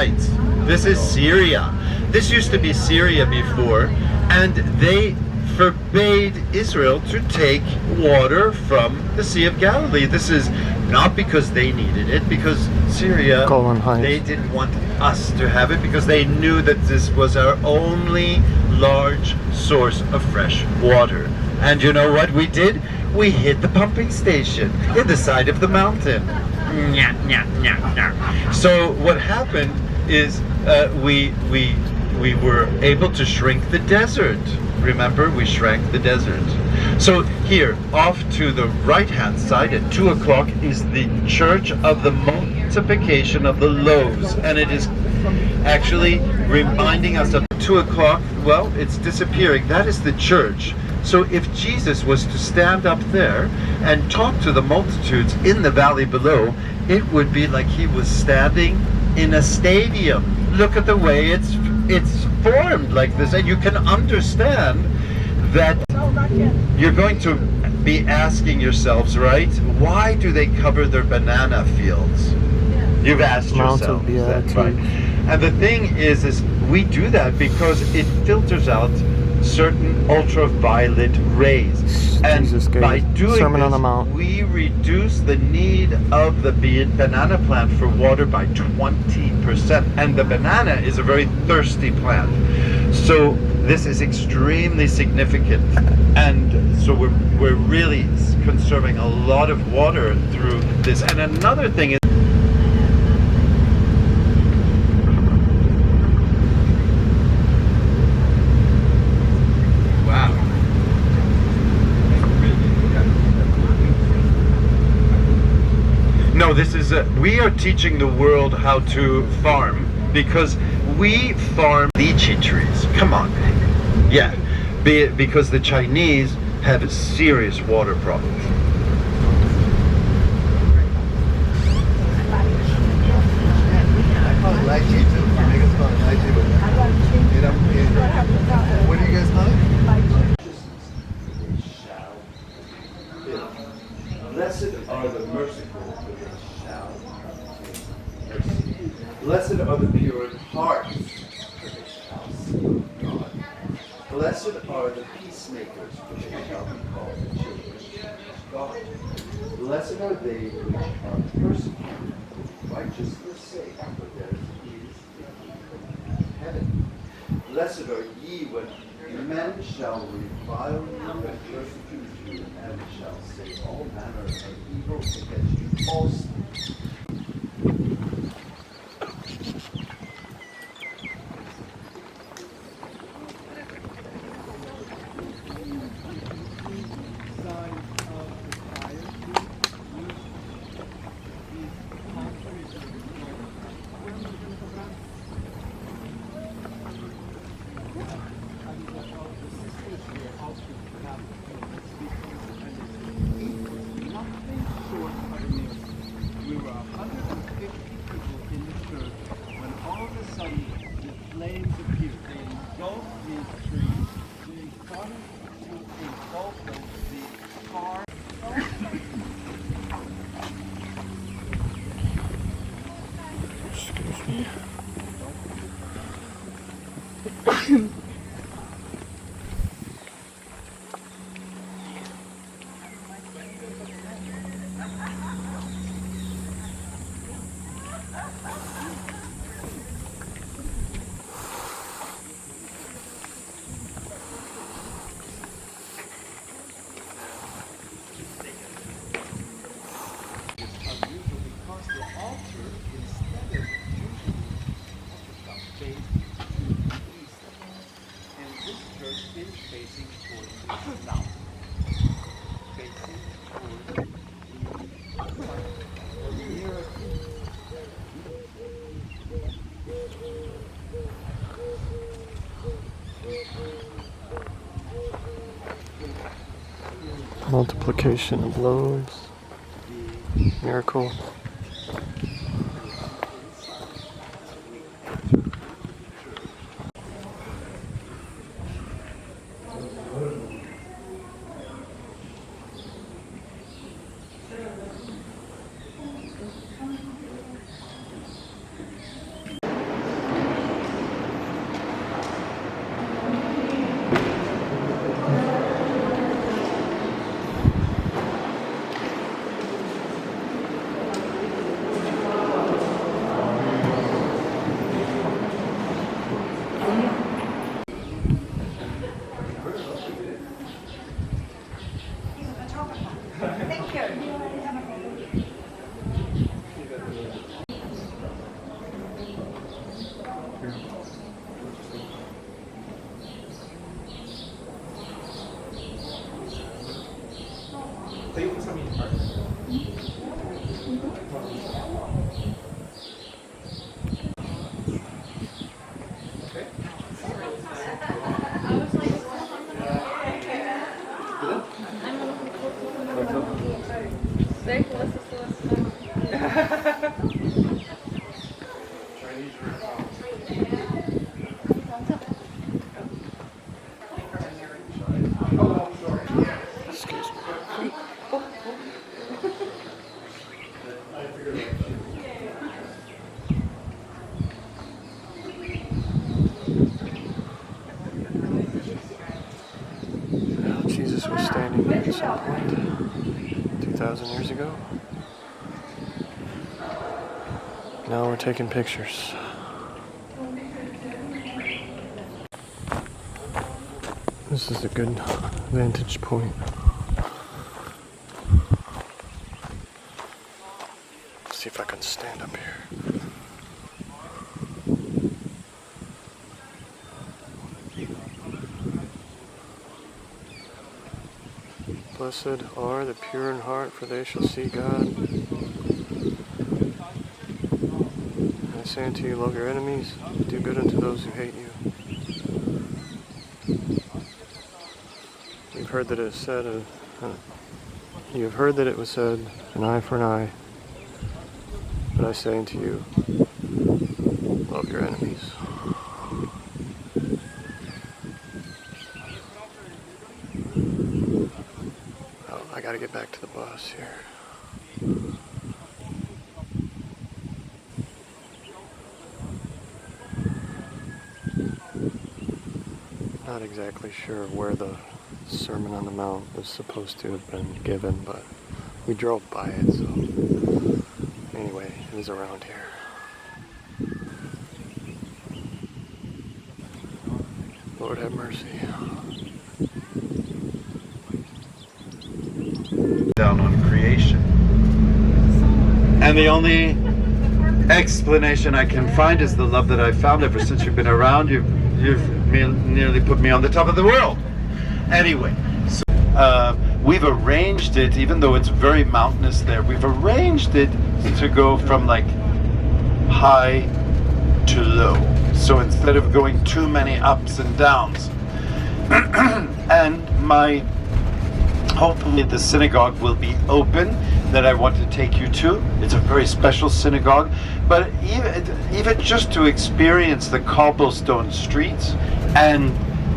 right. This is Syria. This used to be Syria before, and they forbade Israel to take water from the Sea of Galilee. This is not because they needed it, because Syria, they didn't want us to have it, because they knew that this was our only large source of fresh water. And you know what we did? We hit the pumping station in the side of the mountain. So what happened is we were able to shrink the desert. Remember, we shrank the desert. So here, off to the right-hand side at 2 o'clock is the Church of the Multiplication of the Loaves. And it is actually reminding us of 2 o'clock. Well, it's disappearing. That is the church. So if Jesus was to stand up there and talk to the multitudes in the valley below, it would be like he was standing in a stadium. Look at the way it's formed like this, and you can understand that you're going to be asking yourselves, right? Why do they cover their banana fields? You've asked yourself that, right? And the thing is we do that because it filters out certain ultraviolet rays, and by doing this, we reduce the need of the banana plant for water by 20%. And the banana is a very thirsty plant, so this is extremely significant. And so we're really conserving a lot of water through this. And another thing is, no, this is we are teaching the world how to farm, because we farm lychee trees. Come on, yeah, because the Chinese have serious water problems. Lychee too. Niggas call it lychee. What do you guys call it? Blessed are the merciful, for they shall mercy. Blessed are the pure in heart, for they shall see God. Blessed are the peacemakers, for they shall be called the children of God. Blessed are they which are persecuted for righteousness' sake, for theirs is the kingdom of heaven. Blessed are ye when men shall revile you and persecute you, and shall say all manner of evil against you falsely. Multiplication of loaves. Miracle. Excuse me. Jesus was standing here at some point 2,000 years ago. Now we're taking pictures. This is a good vantage point. Let's see if I can stand up here. Blessed are the pure in heart, for they shall see God. I say unto you, love your enemies, do good unto those who hate you. You've heard that it is said, you have heard that it was said, an eye for an eye. But I say unto you, love your enemies. Oh, I gotta get back to the bus here. Not exactly sure where the Sermon on the Mount was supposed to have been given, but we drove by it, so anyway, it was around here. Lord have mercy. Down on creation. And the only explanation I can find is the love that I've found ever since you've been around. You've nearly put me on the top of the world. Anyway, so we've arranged it, even though it's very mountainous there, we've arranged it to go from like high to low. So instead of going too many ups and downs. And hopefully the synagogue will be open that I want to take you to. It's a very special synagogue, but even just to experience the cobblestone streets and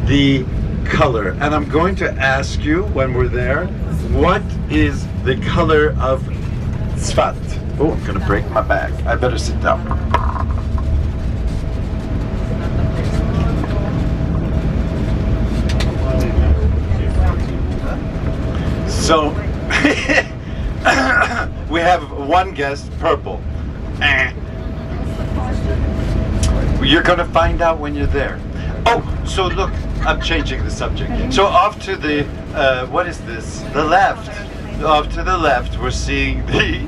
the color. And I'm going to ask you when we're there, what is the color of Tzfat? Oh, I'm going to break my back. I better sit down. So, we have one guest, purple. You're going to find out when you're there. Oh, so look, I'm changing the subject. So off to the, what is this? The left. Off to the left, we're seeing the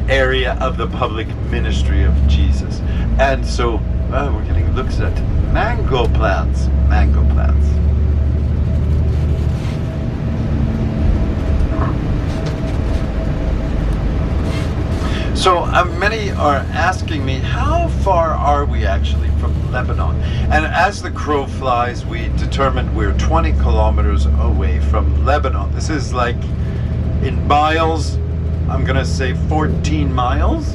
area of the public ministry of Jesus. And so, we're getting looks at mango plants. Mango plants. So many are asking me, how far are we actually from Lebanon? And as the crow flies, we determined we're 20 kilometers away from Lebanon. This is like, in miles, I'm going to say 14 miles?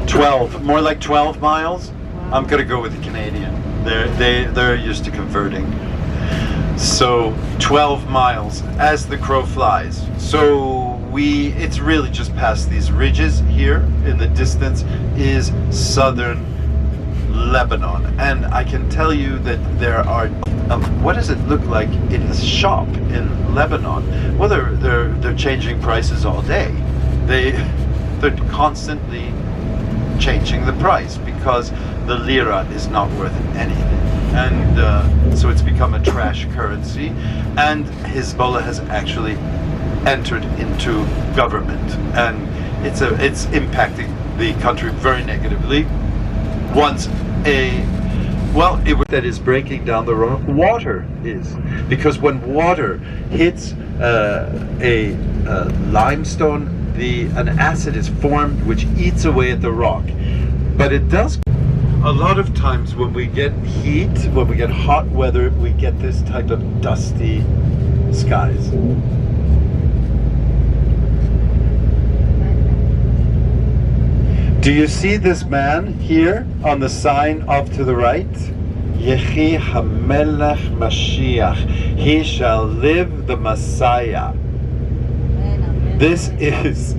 12, more like 12 miles? I'm going to go with the Canadian. They're used to converting. So 12 miles as the crow flies. So it's really just past these ridges here. In the distance is southern Lebanon, and I can tell you that there are what does it look like in a shop in Lebanon? Well, they're changing prices all day. They're constantly changing the price because the lira is not worth anything, and so it's become a trash currency. And Hezbollah has actually entered into government, and it's impacting the country very negatively. Once a Well, that is breaking down the rock. Water is, because when water hits a limestone, an acid is formed which eats away at the rock. But it does. A lot of times when we get heat, when we get hot weather, we get this type of dusty skies. Do you see this man here on the sign off to the right? Yehi HaMelech Mashiach. He shall live the Messiah. This is